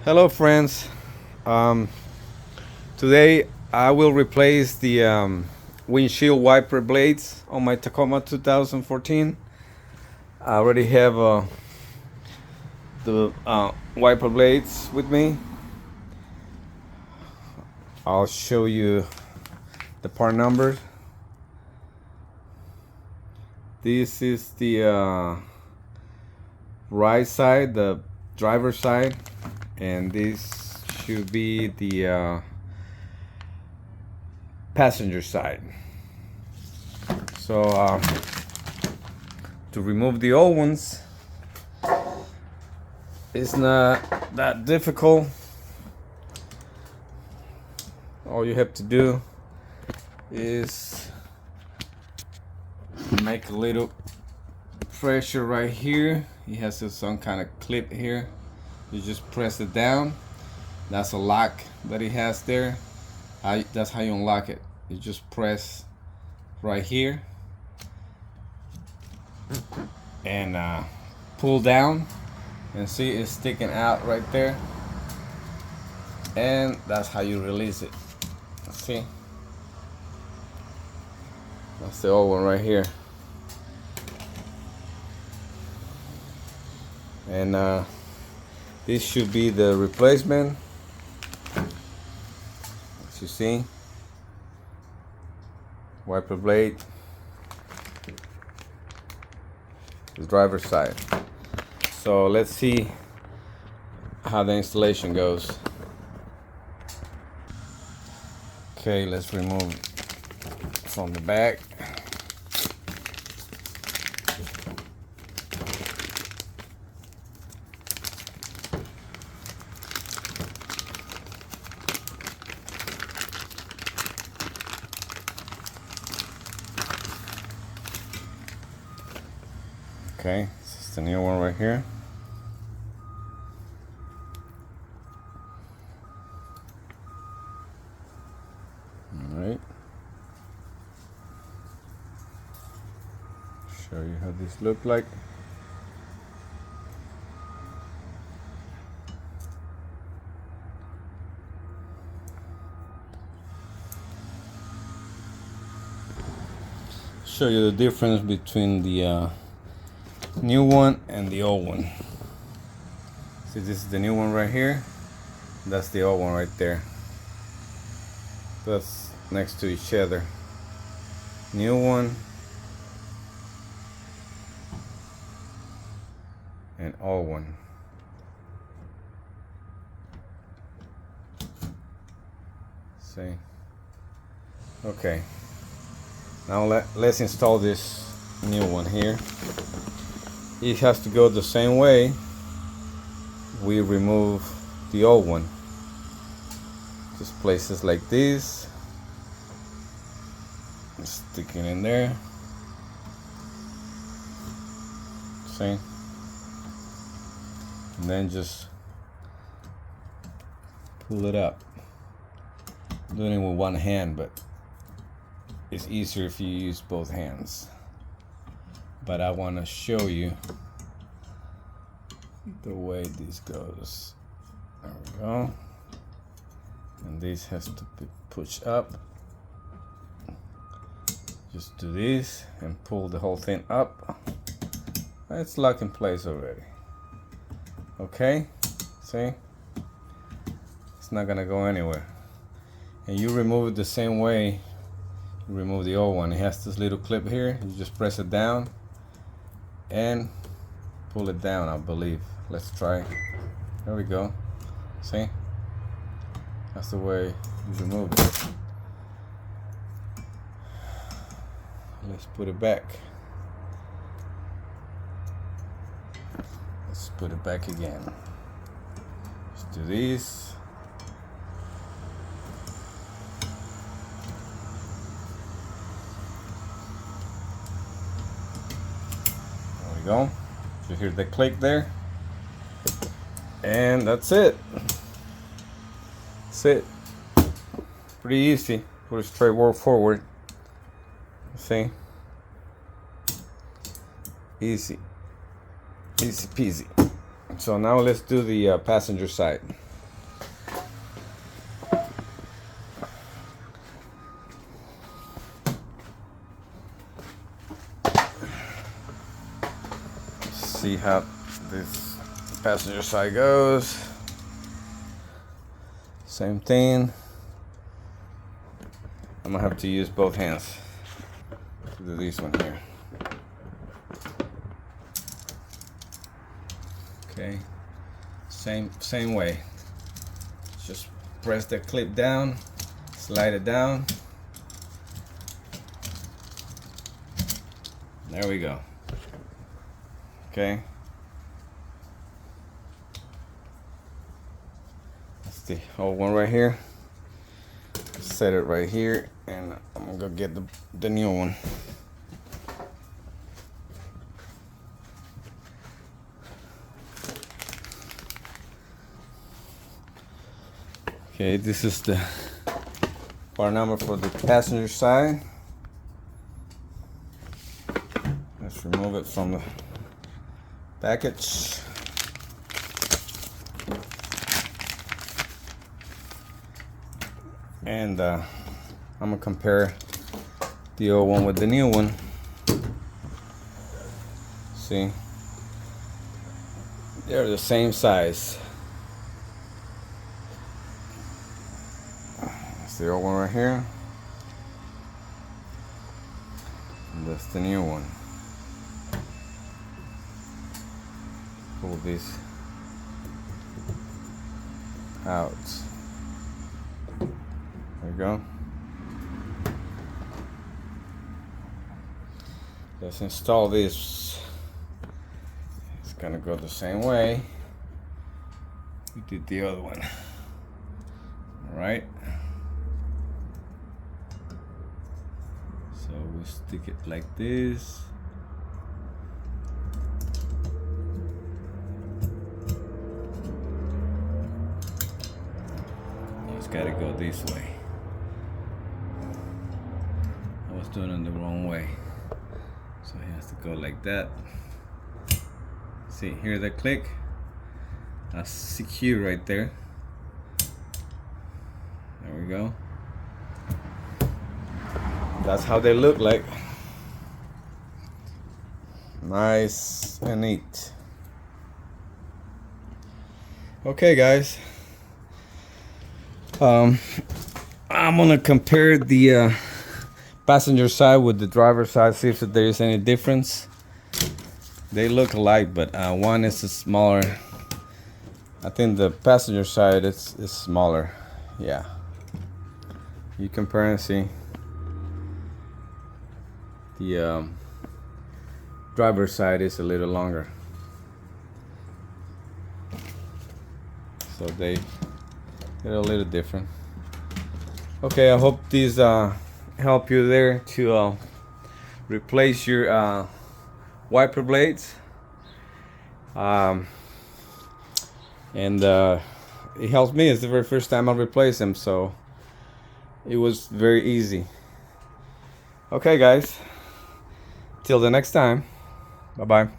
Hello, friends. Um, Today I will replace the windshield wiper blades on my Tacoma 2014. I already have the wiper blades with me. I'll show you the part numbers. This is the right side, the driver's side, and this should be the passenger side. So to remove the old ones, it's not that difficult. All you have to do is make a little pressure right here. It has some kind of clip here. You just press it down. That's a lock that it has there. That's how you unlock it. You just press right here and pull down, and see it's sticking out right there, and that's how you release it. See, that's the old one right here, and this should be the replacement. As you see, wiper blade, the driver's side. So let's see how the installation goes. Okay, let's remove from the back. Okay, this is the new one right here. All right. Show you how this look like. Show you the difference between the new one and the old one. See, this is the new one right here. That's the old one right there. That's next to each other. New one and old one. See? Okay. Now let's install this new one here. It has to go the same way we remove the old one. Just place it like this, stick it in there. See? And then just pull it up. I'm doing it with one hand, but it's easier if you use both hands. But I want to show you the way this goes. There we go. And this has to be pushed up. Just do this and pull the whole thing up. It's locked in place already. Okay, see? It's not gonna go anywhere. And you remove it the same way you remove the old one. It has this little clip here. You just press it down and pull it down, I believe. Let's try. There we go. See? That's the way you remove it. Let's put it back. Let's put it back again. Let's do this. There we go. You hear the click there? And that's it. That's it. Pretty easy. Pretty straightforward. See? Easy. Easy peasy. So now let's do the passenger side. see how this passenger side goes. Same thing. I'm gonna have to use both hands to do this one here. Okay, same way. Just press the clip down, slide it down. There we go. Okay. That's the old one right here. Set it right here, and I'm gonna go get the new one. Okay, this is the part number for the passenger side. Let's remove it from the package. And I'm gonna compare the old one with the new one. See, they're the same size. That's the old one right here, and that's the new one. Pull this out. There we go. Let's install this. It's gonna go the same way we did the other one. All right. So we stick it like this. It's gotta go this way. I was doing it the wrong way. So it has to go like that. See, hear the click? That's secure right there. There we go. That's how they look like. Nice and neat. Okay, guys. I'm gonna compare the passenger side with the driver's side, see if there is any difference. They look alike, but one is smaller. I think the passenger side is smaller. Yeah, you compare and see. The driver's side is a little longer, so they're a little different. Okay, I hope these help you there to replace your wiper blades, and it helps me. It's the very first time I replace them, so it was very easy. Okay, guys, till the next time, bye bye.